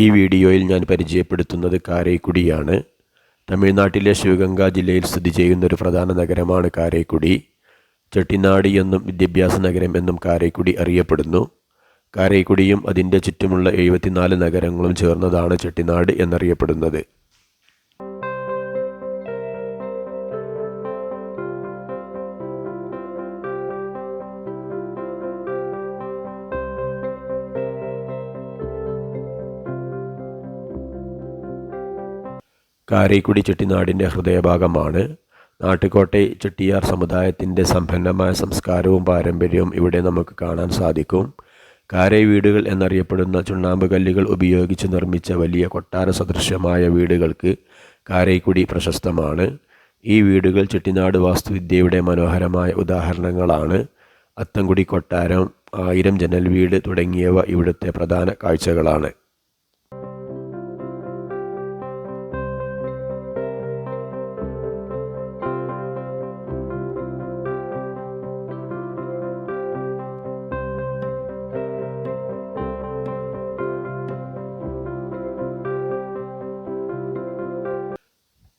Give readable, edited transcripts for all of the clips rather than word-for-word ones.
ഈ വീഡിയോയിൽ ഞാൻ പരിചയപ്പെടുത്തുന്നത് കാരൈക്കുടിയാണ്. തമിഴ്നാട്ടിലെ ശിവഗംഗ ജില്ലയിൽ സ്ഥിതി ചെയ്യുന്ന ഒരു പ്രധാന നഗരമാണ് കാരൈക്കുടി. ചെട്ടിനാട് എന്നും വിദ്യാഭ്യാസ നഗരം എന്നും കാരൈക്കുടി അറിയപ്പെടുന്നു. കാരൈക്കുടിയും അതിൻ്റെ ചുറ്റുമുള്ള 74 നഗരങ്ങളും ചേർന്നതാണ് ചെട്ടിനാട് എന്നറിയപ്പെടുന്നത്. കാരൈക്കുടി ചെട്ടിനാടിൻ്റെ ഹൃദയഭാഗമാണ്. നാട്ടുകോട്ടൈ ചെട്ടിയാർ സമുദായത്തിൻ്റെ സമ്പന്നമായ സംസ്കാരവും പാരമ്പര്യവും ഇവിടെ നമുക്ക് കാണാൻ സാധിക്കും. കാരൈ വീടുകൾ എന്നറിയപ്പെടുന്ന ചുണ്ണാമ്പ് കല്ലുകൾ ഉപയോഗിച്ച് നിർമ്മിച്ച വലിയ കൊട്ടാര സദൃശ്യമായ വീടുകൾക്ക് കാരൈക്കുടി പ്രശസ്തമാണ്. ഈ വീടുകൾ ചെട്ടിനാട് വാസ്തുവിദ്യയുടെ മനോഹരമായ ഉദാഹരണങ്ങളാണ്. അത്തംകുടി കൊട്ടാരം, 1000 ജനൽ വീട് തുടങ്ങിയവ ഇവിടുത്തെ പ്രധാന കാഴ്ചകളാണ്.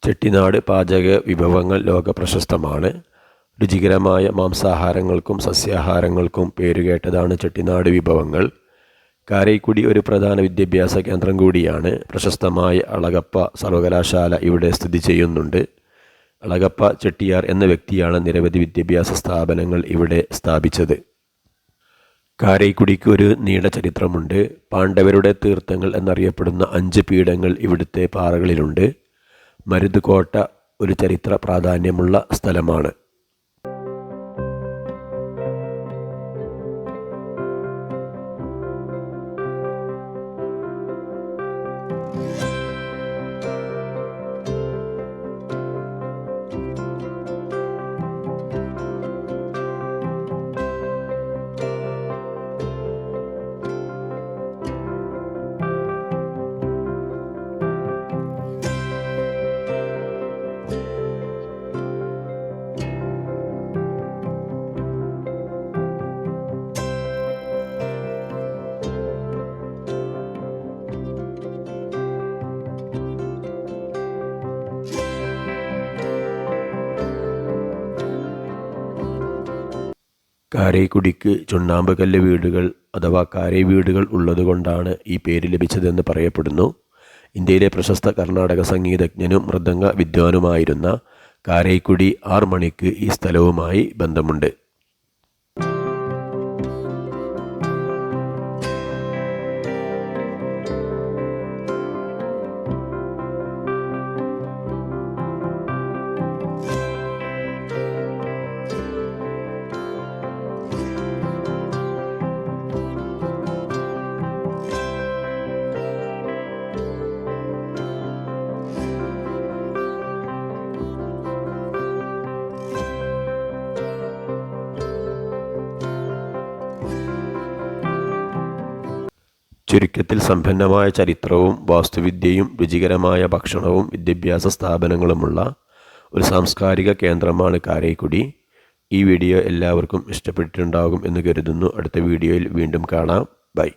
ചെട്ടിനാട് പാചക വിഭവങ്ങൾ ലോകപ്രശസ്തമാണ്. രുചികരമായ മാംസാഹാരങ്ങൾക്കും സസ്യാഹാരങ്ങൾക്കും പേരുകേട്ടതാണ് ചെട്ടിനാട് വിഭവങ്ങൾ. കാരൈക്കുടി ഒരു പ്രധാന വിദ്യാഭ്യാസ കേന്ദ്രം കൂടിയാണ്. പ്രശസ്തമായ അളഗപ്പ സർവകലാശാല ഇവിടെ സ്ഥിതി ചെയ്യുന്നുണ്ട്. അളഗപ്പ ചെട്ടിയാർ എന്ന വ്യക്തിയാണ് നിരവധി വിദ്യാഭ്യാസ സ്ഥാപനങ്ങൾ ഇവിടെ സ്ഥാപിച്ചത്. കാരൈക്കുടിക്ക് ഒരു നീണ്ട ചരിത്രമുണ്ട്. പാണ്ഡവരുടെ തീർത്ഥങ്ങൾ എന്നറിയപ്പെടുന്ന 5 പീഠങ്ങൾ ഇവിടുത്തെ പാറകളിലുണ്ട്. മരുതുകോട്ട ഒരു ചരിത്ര പ്രാധാന്യമുള്ള സ്ഥലമാണ്. കാരൈക്കുടിക്ക് ചുണ്ണാമ്പ് കല്ല് വീടുകൾ അഥവാ കാരൈ വീടുകൾ ഉള്ളതുകൊണ്ടാണ് ഈ പേര് ലഭിച്ചതെന്ന് പറയപ്പെടുന്നു. ഇന്ത്യയിലെ പ്രശസ്ത കർണാടക സംഗീതജ്ഞനും മൃദംഗ വിദ്വാനുമായിരുന്ന കാരൈക്കുടി ആർ മണിക്ക് ഈ സ്ഥലവുമായി ബന്ധമുണ്ട്. ചുരുക്കത്തിൽ സമ്പന്നമായ ചരിത്രവും വാസ്തുവിദ്യയും രുചികരമായ ഭക്ഷണവും വിദ്യാഭ്യാസ സ്ഥാപനങ്ങളുമുള്ള ഒരു സാംസ്കാരിക കേന്ദ്രമാണ് കാരൈക്കുടി. ഈ വീഡിയോ എല്ലാവർക്കും ഇഷ്ടപ്പെട്ടിട്ടുണ്ടാകും എന്ന് കരുതുന്നു. അടുത്ത വീഡിയോയിൽ വീണ്ടും കാണാം. ബൈ.